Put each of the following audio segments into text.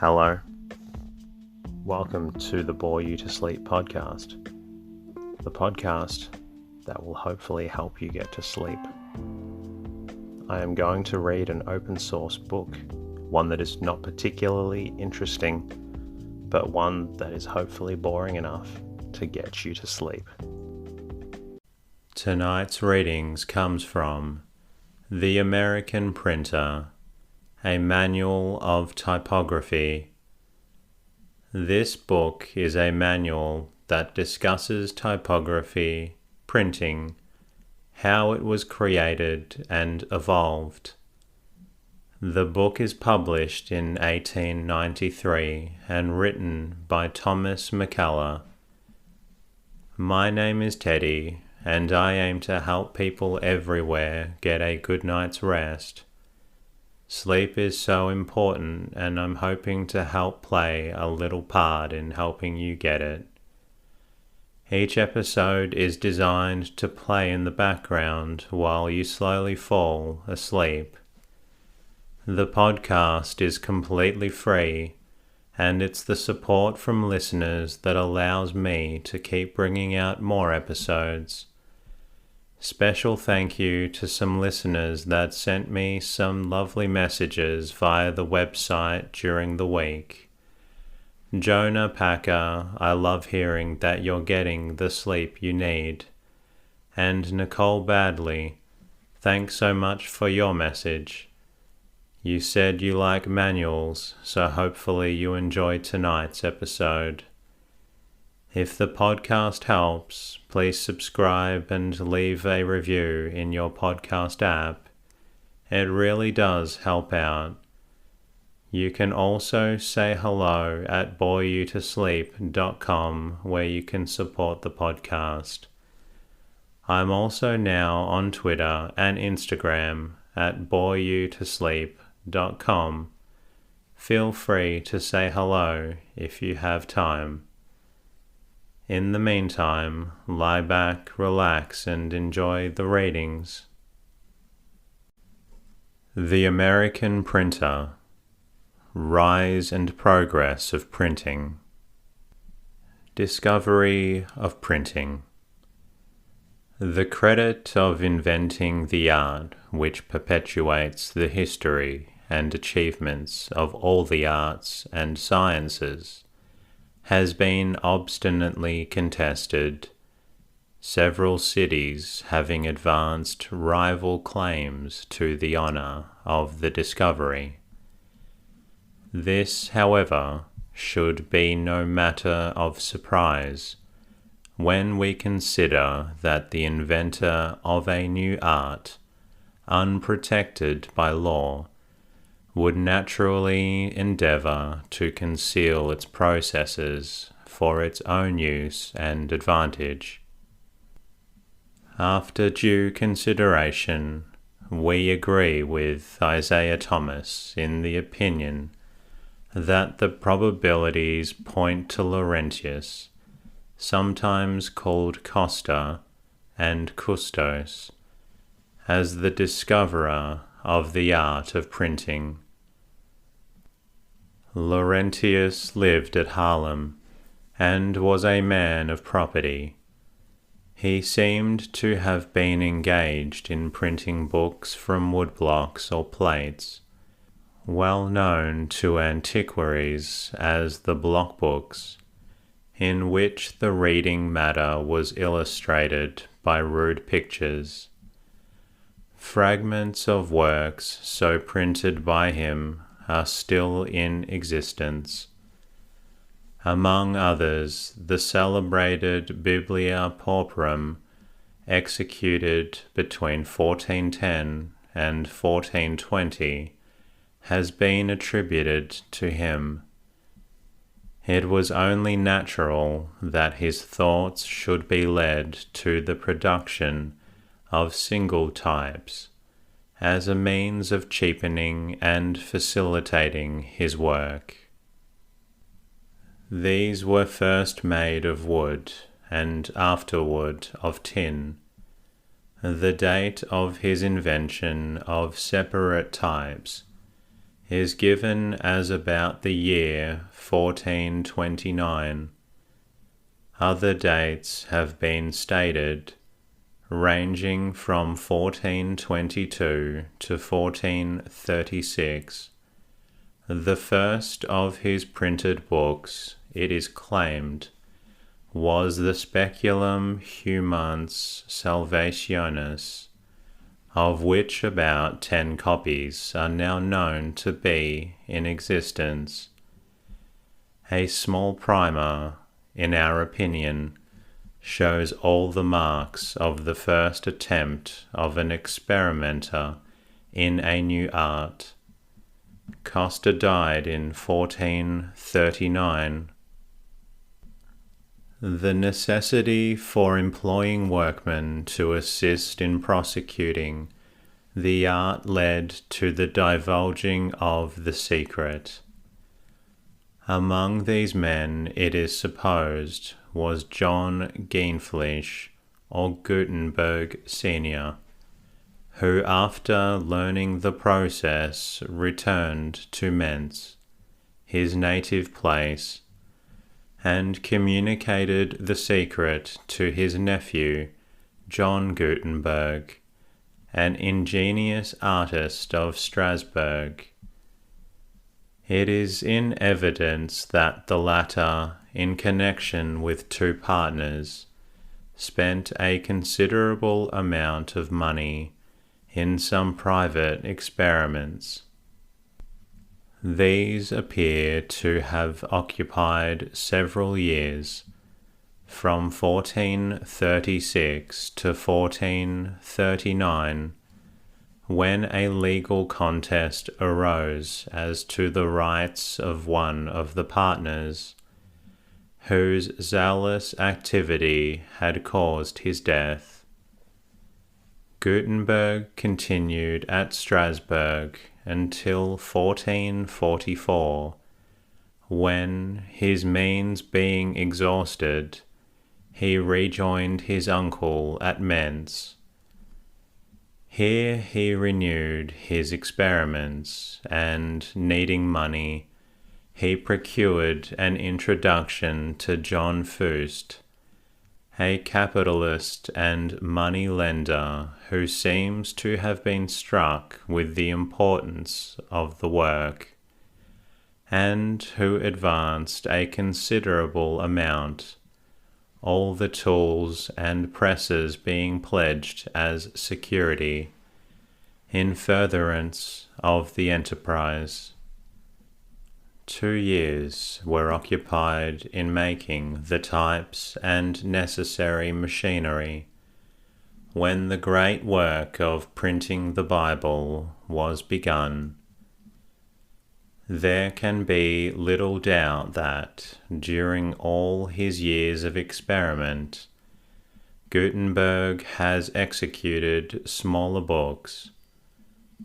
Hello. Welcome to the Bore You to Sleep podcast. The podcast that will hopefully help you get to sleep. I am going to read an open source book, one that is not particularly interesting, but one that is hopefully boring enough to get you to sleep. Tonight's readings comes from The American Printer, a Manual of Typography. This book is a manual that discusses typography, printing, how it was created and evolved. The book is published in 1893 and written by Thomas MacKellar. My name is Teddy, and I aim to help people everywhere get a good night's rest. Sleep is so important, and I'm hoping to help play a little part in helping you get it. Each episode is designed to play in the background while you slowly fall asleep. The podcast is completely free, and it's the support from listeners that allows me to keep bringing out more episodes. Special thank you to some listeners that sent me some lovely messages via the website during the week. Jonah Packer, I love hearing that you're getting the sleep you need. And Nicole Badley, thanks so much for your message. You said you like manuals, so hopefully you enjoy tonight's episode. If the podcast helps, please subscribe and leave a review in your podcast app. It really does help out. You can also say hello at boreyoutosleep.com, where you can support the podcast. I'm also now on Twitter and Instagram at boreyoutosleep.com. Feel free to say hello if you have time. In the meantime, lie back, relax, and enjoy the readings. The American Printer, Rise and Progress of Printing. Discovery of Printing. The credit of inventing the art which perpetuates the history and achievements of all the arts and sciences has been obstinately contested, several cities having advanced rival claims to the honor of the discovery. This, however, should be no matter of surprise when we consider that the inventor of a new art, unprotected by law, would naturally endeavor to conceal its processes for its own use and advantage. After due consideration, we agree with Isaiah Thomas in the opinion that the probabilities point to Laurentius, sometimes called Costa and Custos, as the discoverer of the art of printing. Laurentius lived at Haarlem and was a man of property. He seemed to have been engaged in printing books from woodblocks or plates, well known to antiquaries as the block books, in which the reading matter was illustrated by rude pictures. Fragments of works so printed by him are still in existence. Among others, the celebrated Biblia Pauperum, executed between 1410 and 1420, has been attributed to him. It was only natural that his thoughts should be led to the production of single types as a means of cheapening and facilitating his work. These were first made of wood and afterward of tin. The date of his invention of separate types is given as about the year 1429. Other dates have been stated, ranging from 1422 to 1436. The first of his printed books, it is claimed, was the Speculum Humans Salvationis, of which about 10 copies are now known to be in existence. A small primer, in our opinion, shows all the marks of the first attempt of an experimenter in a new art. Costa died in 1439. The necessity for employing workmen to assist in prosecuting the art led to the divulging of the secret. Among these men, it is supposed, was John Geinflish, or Gutenberg Senior, who after learning the process returned to Mentz, his native place, and communicated the secret to his nephew, John Gutenberg, an ingenious artist of Strasbourg. It is in evidence that the latter, in connection with two partners, spent a considerable amount of money in some private experiments. These appear to have occupied several years, from 1436 to 1439, when a legal contest arose as to the rights of one of the partners, whose zealous activity had caused his death. Gutenberg continued at Strasbourg until 1444, when, his means being exhausted, he rejoined his uncle at Mentz. Here he renewed his experiments, and, needing money, he procured an introduction to John Fust, a capitalist and money lender who seems to have been struck with the importance of the work, and who advanced a considerable amount, all the tools and presses being pledged as security, in furtherance of the enterprise. 2 years were occupied in making the types and necessary machinery, when the great work of printing the Bible was begun. There can be little doubt that, during all his years of experiment, Gutenberg has executed smaller books,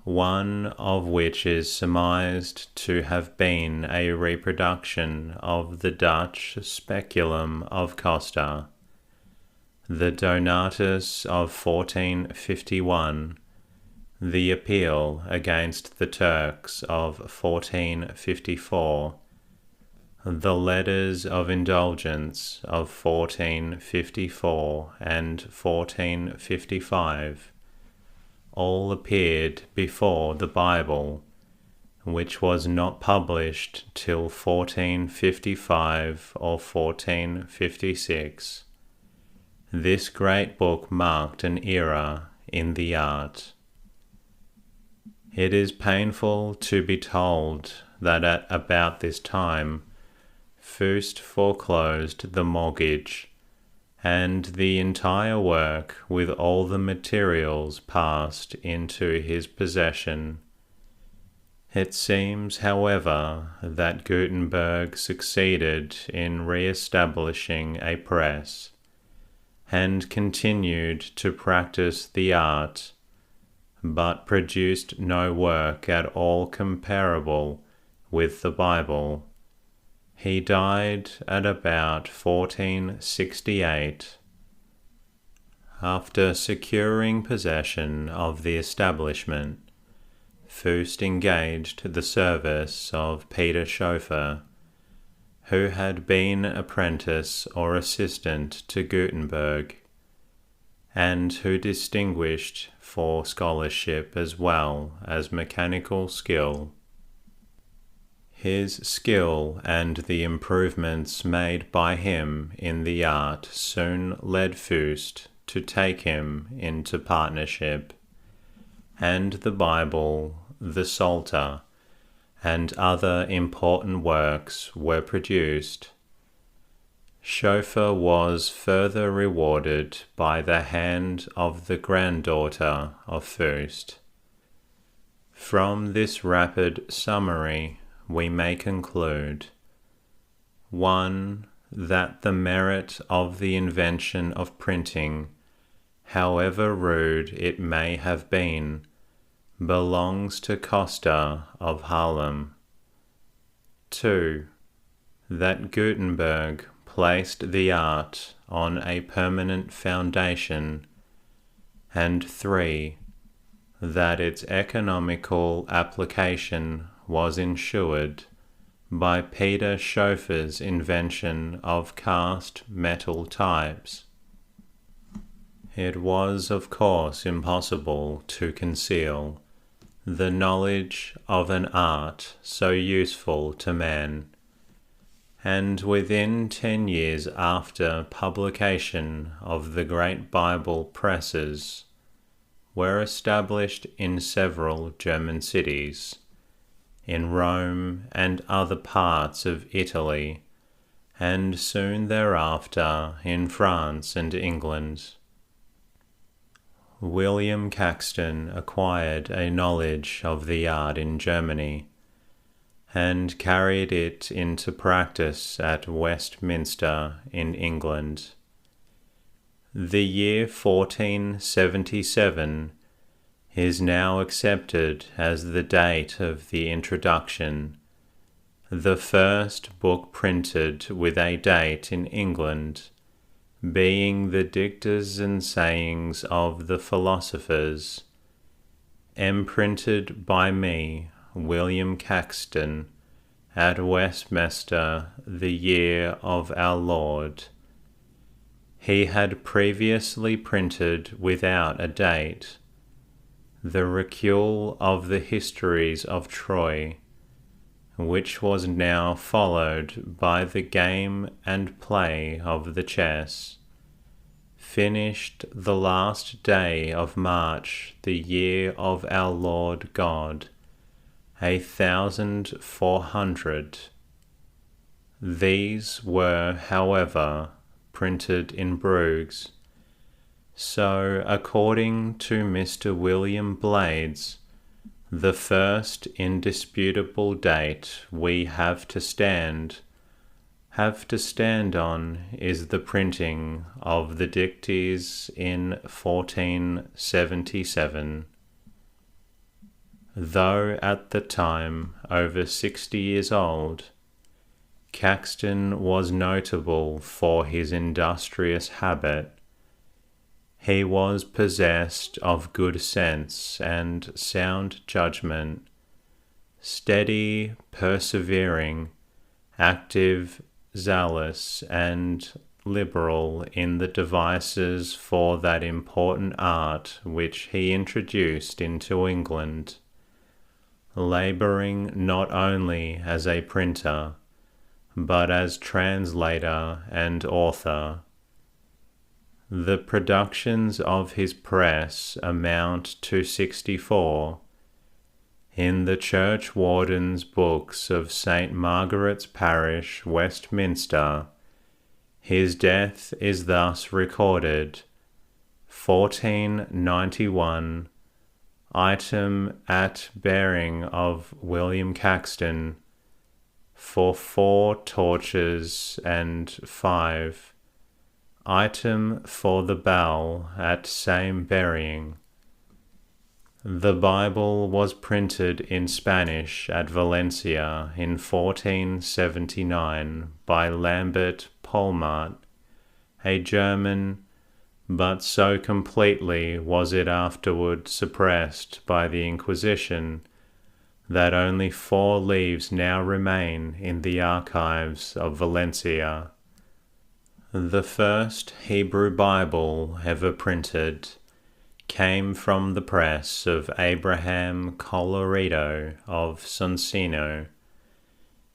one of which is surmised to have been a reproduction of the Dutch Speculum of Costa, the Donatus of 1451, the Appeal against the Turks of 1454, the Letters of Indulgence of 1454 and 1455, all appeared before the Bible, which was not published till 1455 or 1456. This great book marked an era in the art. It is painful to be told that at about this time, Fust foreclosed the mortgage, and the entire work with all the materials passed into his possession. It seems, however, that Gutenberg succeeded in re-establishing a press, and continued to practice the art, but produced no work at all comparable with the Bible. He died at about 1468. After securing possession of the establishment, first engaged the service of Peter Schoeffer, who had been apprentice or assistant to Gutenberg, and who distinguished for scholarship as well as mechanical skill. His skill and the improvements made by him in the art soon led Fust to take him into partnership, and the Bible, the Psalter, and other important works were produced. Schoeffer was further rewarded by the hand of the granddaughter of Fust. From this rapid summary we may conclude: 1. That the merit of the invention of printing, however rude it may have been, belongs to Coster of Haarlem. 2. That Gutenberg placed the art on a permanent foundation. And 3. That its economical application was ensured by Peter Schoeffer's invention of cast metal types. It was, of course, impossible to conceal the knowledge of an art so useful to man, and within 10 years after publication of the great Bible presses were established in several German cities, in Rome and other parts of Italy, and soon thereafter in France and England. William Caxton acquired a knowledge of the art in Germany, and carried it into practice at Westminster in England. The year 1477 is now accepted as the date of the introduction, the first book printed with a date in England being the Dicters and Sayings of the Philosophers, imprinted by me, William Caxton, at Westminster the year of our Lord. He had previously printed without a date the Recule of the Histories of Troy, which was now followed by the Game and Play of the Chess, finished the last day of March the year of our Lord God, 1400. These were, however, printed in Bruges. So, according to Mr. William Blades, the first indisputable date we have to stand on is the printing of the Dictes in 1477. Though at the time over 60 years old, Caxton was notable for his industrious habit. He was possessed of good sense and sound judgment, steady, persevering, active, zealous, and liberal in the devices for that important art which he introduced into England, labouring not only as a printer, but as translator and author. The productions of his press amount to 64. In the Churchwarden's books of St. Margaret's Parish, Westminster, his death is thus recorded: 1491, item at bearing of William Caxton, for 4 torches and 5. Item for the bell at same burying. The Bible was printed in Spanish at Valencia in 1479 by Lambert Polmart, a German, but so completely was it afterward suppressed by the Inquisition that only 4 leaves now remain in the archives of Valencia. The first Hebrew Bible ever printed came from the press of Abraham Colloredo of Soncino.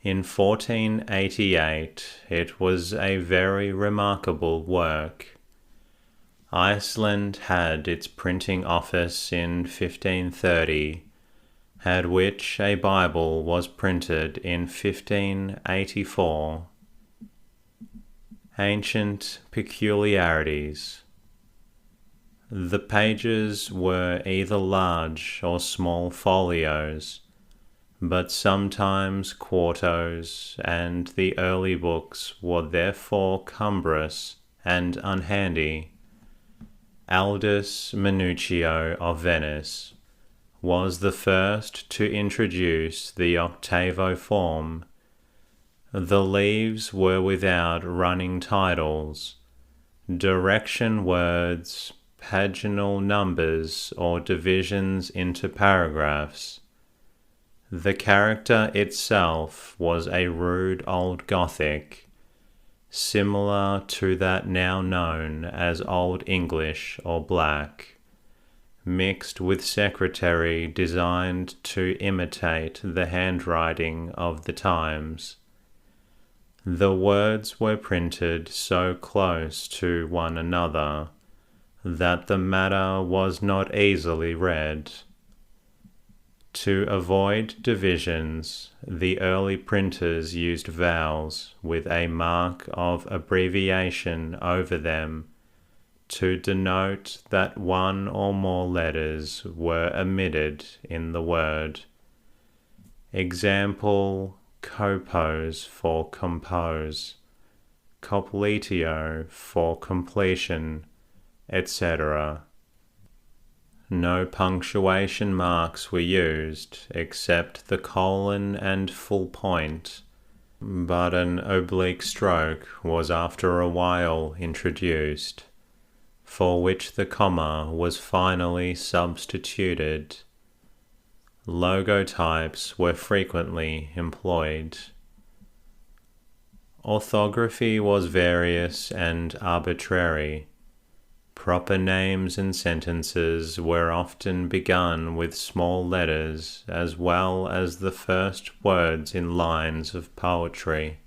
In 1488 it was a very remarkable work. Iceland had its printing office in 1530, at which a Bible was printed in 1584. Ancient peculiarities. The pages were either large or small folios, but sometimes quartos, and the early books were therefore cumbrous and unhandy. Aldus Mannuccio of Venice was the first to introduce the octavo form. The leaves were without running titles, direction words, paginal numbers, or divisions into paragraphs. The character itself was a rude Old Gothic, similar to that now known as Old English or Black, mixed with secretary designed to imitate the handwriting of the times. The words were printed so close to one another that the matter was not easily read. To avoid divisions, the early printers used vowels with a mark of abbreviation over them to denote that one or more letters were omitted in the word. Example: compose for compose, completio for completion, etc. No punctuation marks were used except the colon and full point, but an oblique stroke was after a while introduced, for which the comma was finally substituted. Logotypes were frequently employed. Orthography was various and arbitrary. Proper names and sentences were often begun with small letters as well as the first words in lines of poetry.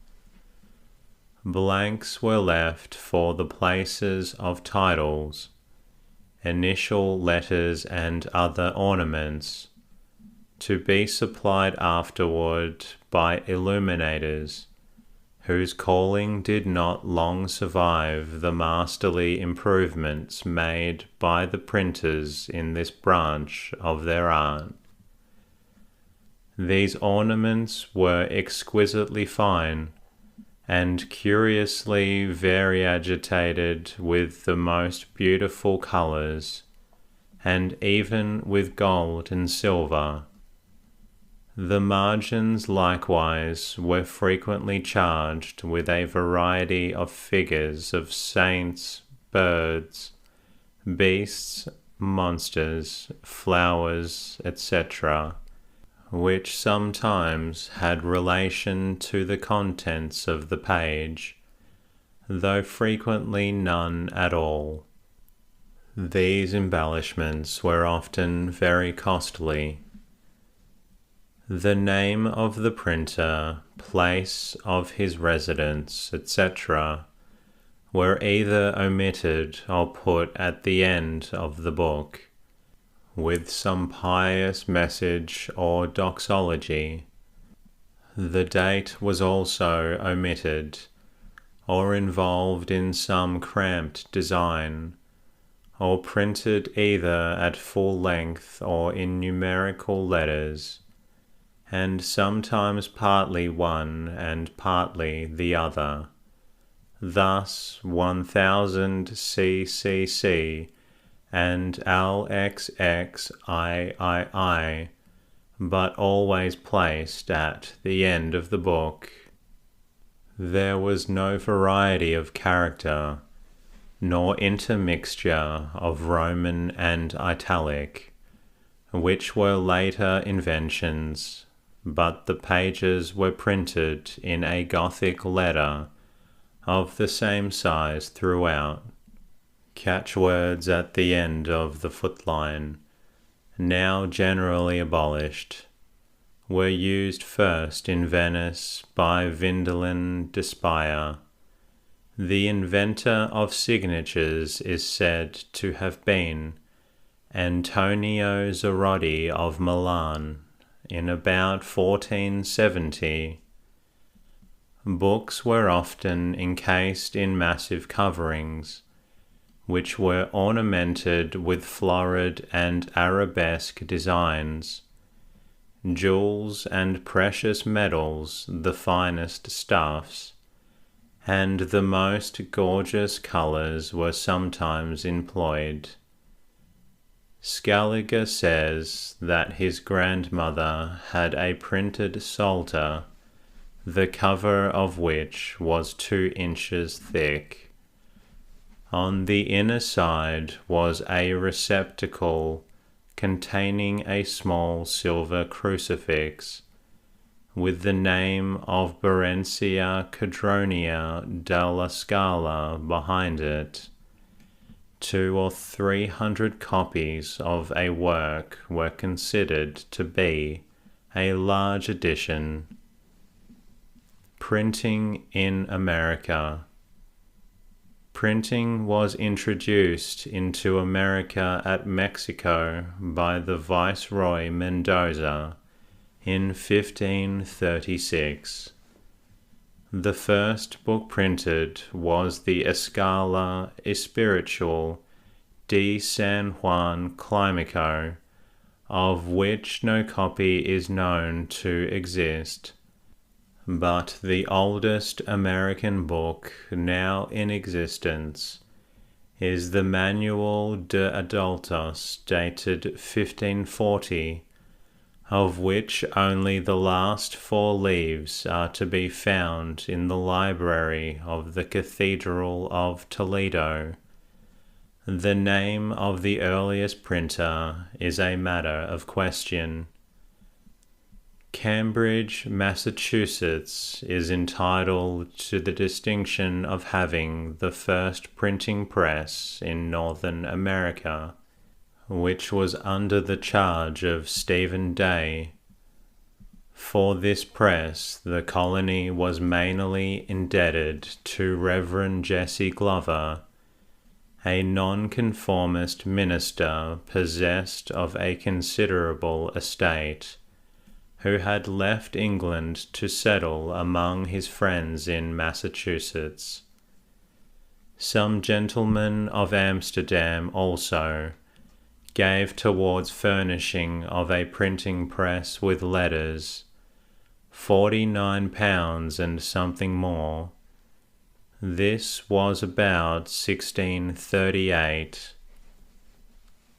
Blanks were left for the places of titles, initial letters and other ornaments, to be supplied afterward by illuminators, whose calling did not long survive the masterly improvements made by the printers in this branch of their art. These ornaments were exquisitely fine, and curiously variegated with the most beautiful colours, and even with gold and silver. The margins likewise were frequently charged with a variety of figures of saints, birds, beasts, monsters, flowers, etc., which sometimes had relation to the contents of the page, though frequently none at all. These embellishments were often very costly. The name of the printer, place of his residence, etc., were either omitted or put at the end of the book, with some pious message or doxology. The date was also omitted, or involved in some cramped design, or printed either at full length or in numerical letters, and sometimes partly one and partly the other. Thus 1000 CCC and LXXIII, but always placed at the end of the book. There was no variety of character, nor intermixture of Roman and Italic, which were later inventions, but the pages were printed in a Gothic letter of the same size throughout. Catchwords at the end of the footline, now generally abolished, were used first in Venice by Vindelin de Speyer. The inventor of signatures is said to have been Antonio Zerotti of Milan in about 1470. Books were often encased in massive coverings, which were ornamented with florid and arabesque designs. Jewels and precious metals, the finest stuffs, and the most gorgeous colours were sometimes employed. Scaliger says that his grandmother had a printed psalter, the cover of which was 2 inches thick. On the inner side was a receptacle containing a small silver crucifix, with the name of Berencia Cadronia della Scala behind it. 200 or 300 copies of a work were considered to be a large edition. Printing in America. Printing was introduced into America at Mexico by the Viceroy Mendoza in 1536. The first book printed was the Escala Espiritual de San Juan Climaco, of which no copy is known to exist. But the oldest American book now in existence is the Manual de Adultos, dated 1540, of which only the last 4 leaves are to be found in the library of the Cathedral of Toledo. The name of the earliest printer is a matter of question. Cambridge, Massachusetts is entitled to the distinction of having the first printing press in Northern America, which was under the charge of Stephen Day. For this press, the colony was mainly indebted to Reverend Jesse Glover, a nonconformist minister possessed of a considerable estate, who had left England to settle among his friends in Massachusetts. Some gentlemen of Amsterdam also gave towards furnishing of a printing press with letters, £49 and something more. This was about 1638.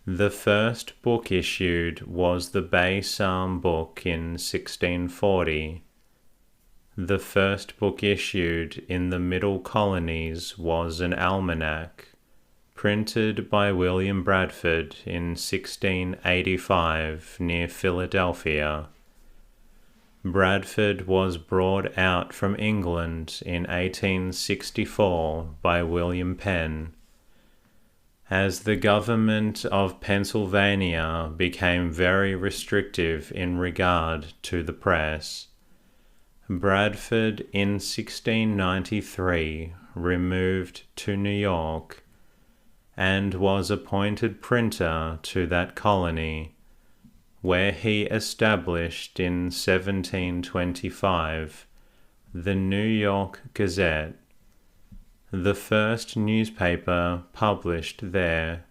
The first book issued was the Bay Psalm book in 1640. The first book issued in the Middle Colonies was an almanac, printed by William Bradford in 1685 near Philadelphia. Bradford was brought out from England in 1864 by William Penn. As the government of Pennsylvania became very restrictive in regard to the press, Bradford in 1693 removed to New York and was appointed printer to that colony, where he established in 1725 the New York Gazette, the first newspaper published there.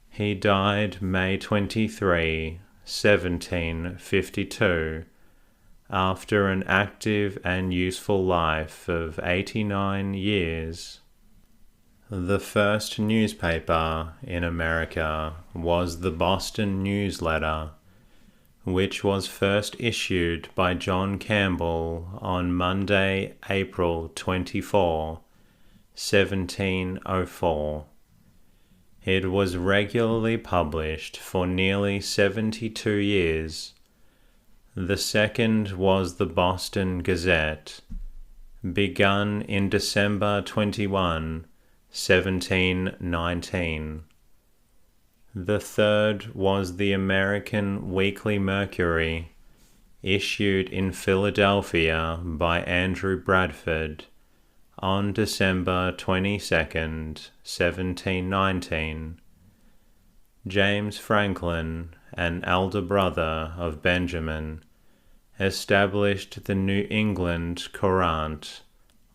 He died May 23, 1752, after an active and useful life of 89 years. The first newspaper in America was the Boston Newsletter, which was first issued by John Campbell on Monday, April 24, 1704. It was regularly published for nearly 72 years. The second was the Boston Gazette, begun in December 21, 1719. The third was the American Weekly Mercury, issued in Philadelphia by Andrew Bradford on December 22nd, 1719. James Franklin, an elder brother of Benjamin, established the New England Courant,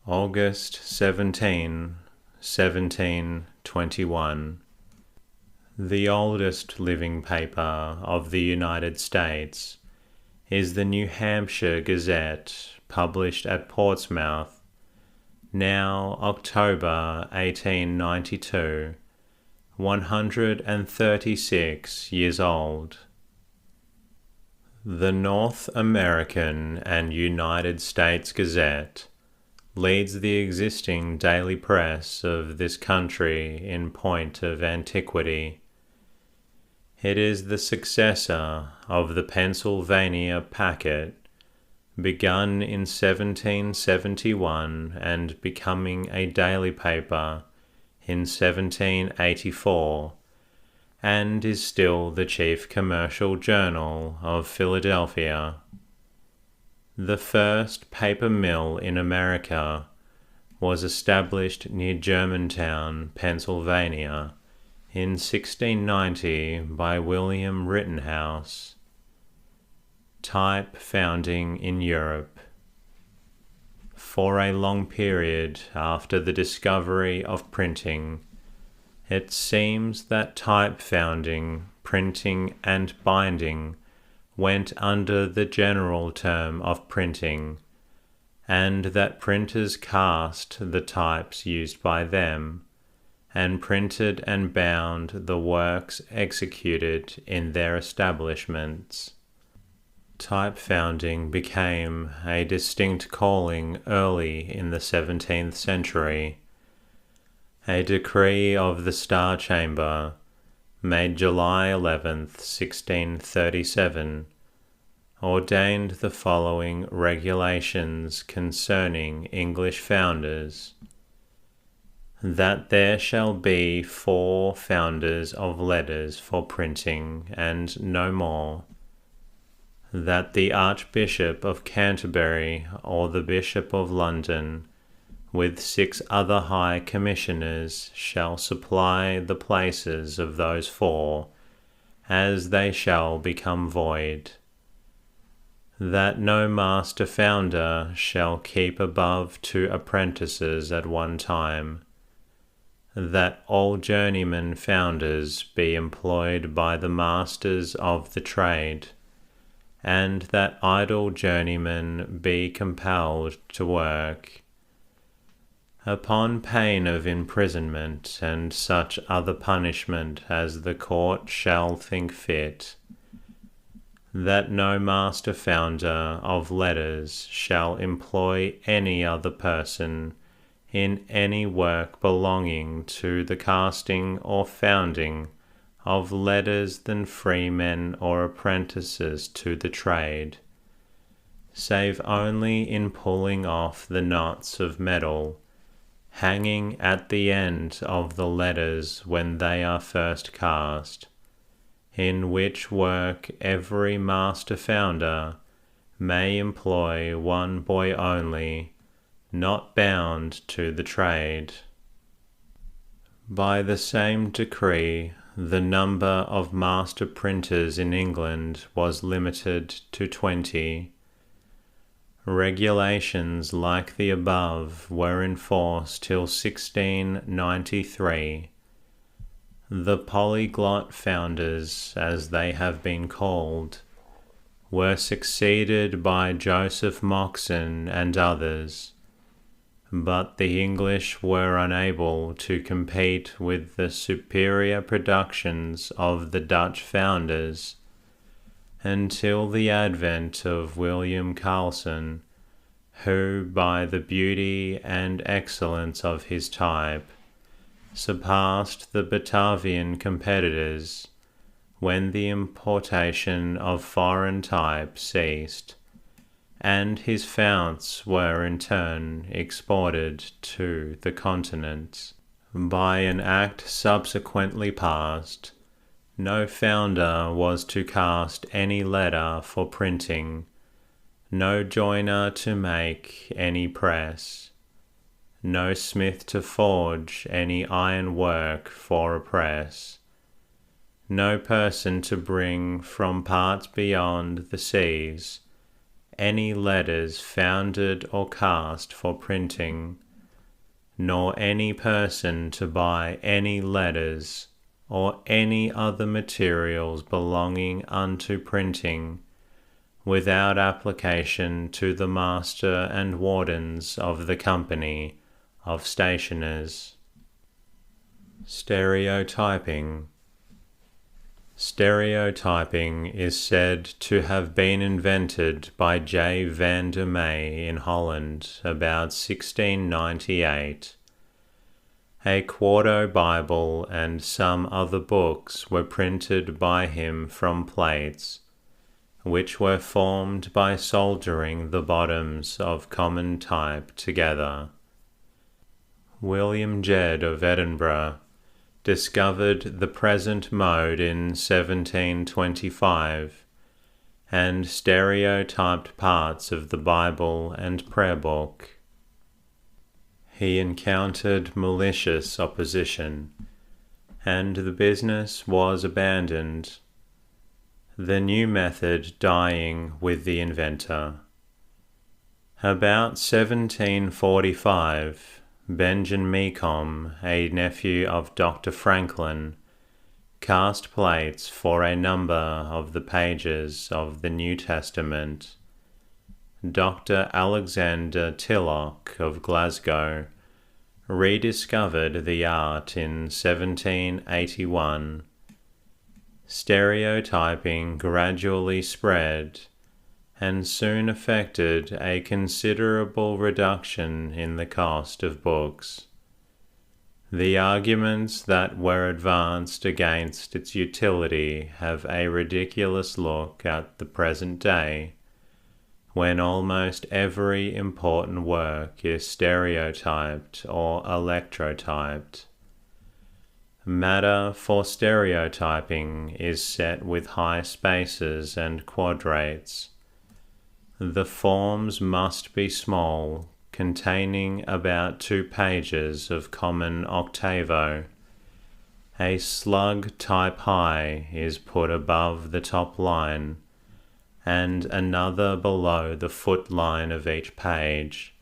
August 17, 1721. The oldest living paper of the United States is the New Hampshire Gazette, published at Portsmouth, now October 1892, 136 years old. The North American and United States Gazette leads the existing daily press of this country in point of antiquity. It is the successor of the Pennsylvania Packet, begun in 1771 and becoming a daily paper in 1784, and is still the chief commercial journal of Philadelphia. The first paper mill in America was established near Germantown, Pennsylvania, in 1690 by William Rittenhouse. Type founding in Europe. For a long period after the discovery of printing, it seems that type founding, printing, and binding went under the general term of printing, and that printers cast the types used by them, and printed and bound the works executed in their establishments. Type founding became a distinct calling early in the 17th century. A decree of the Star Chamber, made July 11th, 1637, ordained the following regulations concerning English founders: that there shall be 4 founders of letters for printing, and no more; that the Archbishop of Canterbury or the Bishop of London, with 6 other high commissioners, shall supply the places of those 4, as they shall become void; that no master founder shall keep above 2 apprentices at one time; that all journeyman founders be employed by the masters of the trade; and that idle journeymen be compelled to work, upon pain of imprisonment and such other punishment as the court shall think fit; that no master founder of letters shall employ any other person in any work belonging to the casting or founding of letters than freemen or apprentices to the trade, save only in pulling off the knots of metal hanging at the end of the letters when they are first cast, in which work every master founder may employ 1 boy only, not bound to the trade. By the same decree, the number of master printers in England was limited to 20. Regulations like the above were in force till 1693. The polyglot founders, as they have been called, were succeeded by Joseph Moxon and others, but the English were unable to compete with the superior productions of the Dutch founders until the advent of William Carlson, who, by the beauty and excellence of his type, surpassed the Batavian competitors when the importation of foreign type ceased, and his founts were in turn exported to the continent. By an act subsequently passed, no founder was to cast any letter for printing, no joiner to make any press, no smith to forge any iron work for a press, no person to bring from parts beyond the seas any letters founded or cast for printing, nor any person to buy any letters or any other materials belonging unto printing, without application to the master and wardens of the company of stationers. Stereotyping. Stereotyping is said to have been invented by J. van der May in Holland about 1698. A quarto Bible and some other books were printed by him from plates, which were formed by soldering the bottoms of common type together. William Jedd of Edinburgh discovered the present mode in 1725, and stereotyped parts of the Bible and prayer book. He encountered malicious opposition, and the business was abandoned, the new method dying with the inventor. About 1745, Benjamin Mecom, a nephew of Dr. Franklin, cast plates for a number of the pages of the New Testament. Dr. Alexander Tilloch of Glasgow rediscovered the art in 1781. Stereotyping gradually spread and soon effected a considerable reduction in the cost of books. The arguments that were advanced against its utility have a ridiculous look at the present day, when almost every important work is stereotyped or electrotyped. Matter for stereotyping is set with high spaces and quadrates. The forms must be small, containing about 2 pages of common octavo. A slug type high is put above the top line, and another below the foot line of each page,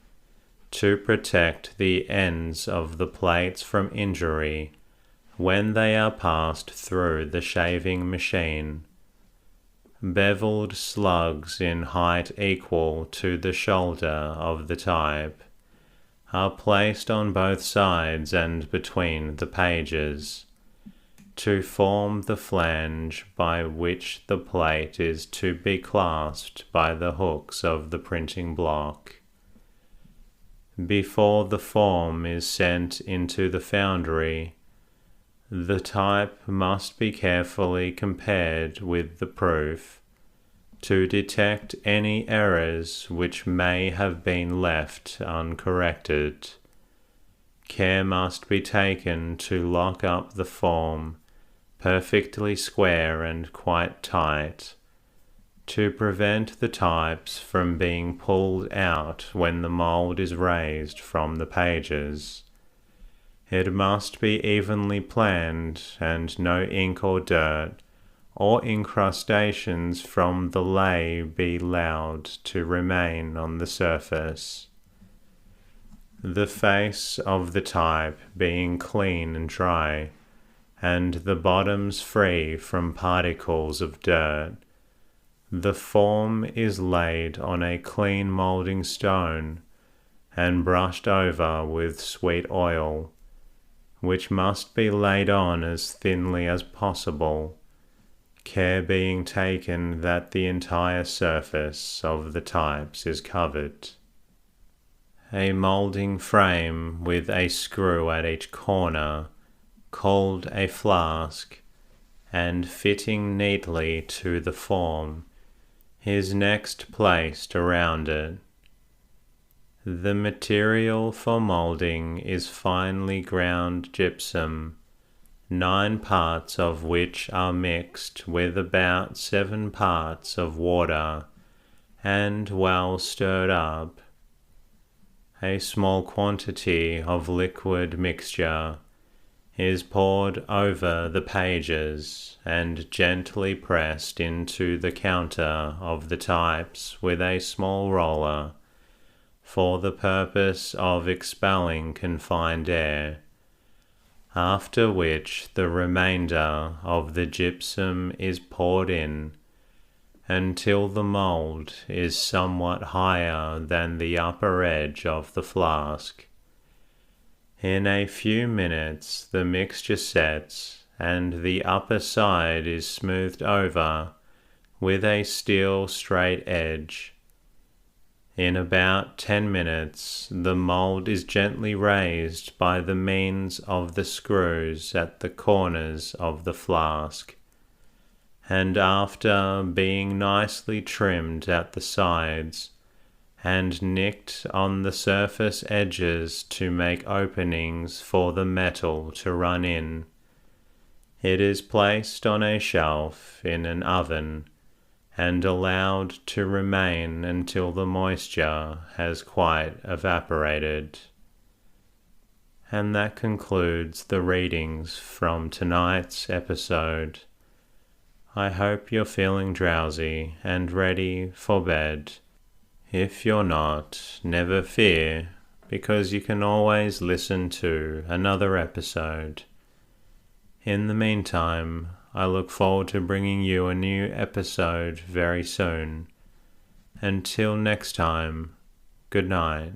to protect the ends of the plates from injury when they are passed through the shaving machine. Beveled slugs in height equal to the shoulder of the type are placed on both sides and between the pages, to form the flange by which the plate is to be clasped by the hooks of the printing block. Before the form is sent into the foundry, the type must be carefully compared with the proof, to detect any errors which may have been left uncorrected. Care must be taken to lock up the form perfectly square and quite tight, to prevent the types from being pulled out when the mold is raised from the pages. It must be evenly planned, and no ink or dirt or incrustations from the lay be allowed to remain on the surface. The face of the type being clean and dry, and the bottoms free from particles of dirt, the form is laid on a clean moulding stone and brushed over with sweet oil, which must be laid on as thinly as possible, care being taken that the entire surface of the types is covered. A moulding frame with a screw at each corner called a flask, and fitting neatly to the form, is next placed around it. The material for moulding is finely ground gypsum, 9 parts of which are mixed with about 7 parts of water and well stirred up. A small quantity of liquid mixture is poured over the pages and gently pressed into the counter of the types with a small roller for the purpose of expelling confined air, after which the remainder of the gypsum is poured in until the mould is somewhat higher than the upper edge of the flask. In a few minutes the mixture sets and the upper side is smoothed over with a steel straight edge. In about 10 minutes, the mould is gently raised by the means of the screws at the corners of the flask, and after being nicely trimmed at the sides and nicked on the surface edges to make openings for the metal to run in, it is placed on a shelf in an oven and allowed to remain until the moisture has quite evaporated. And that concludes the readings from tonight's episode. I hope you're feeling drowsy and ready for bed. If you're not, never fear, because you can always listen to another episode. In the meantime, I look forward to bringing you a new episode very soon. Until next time, good night.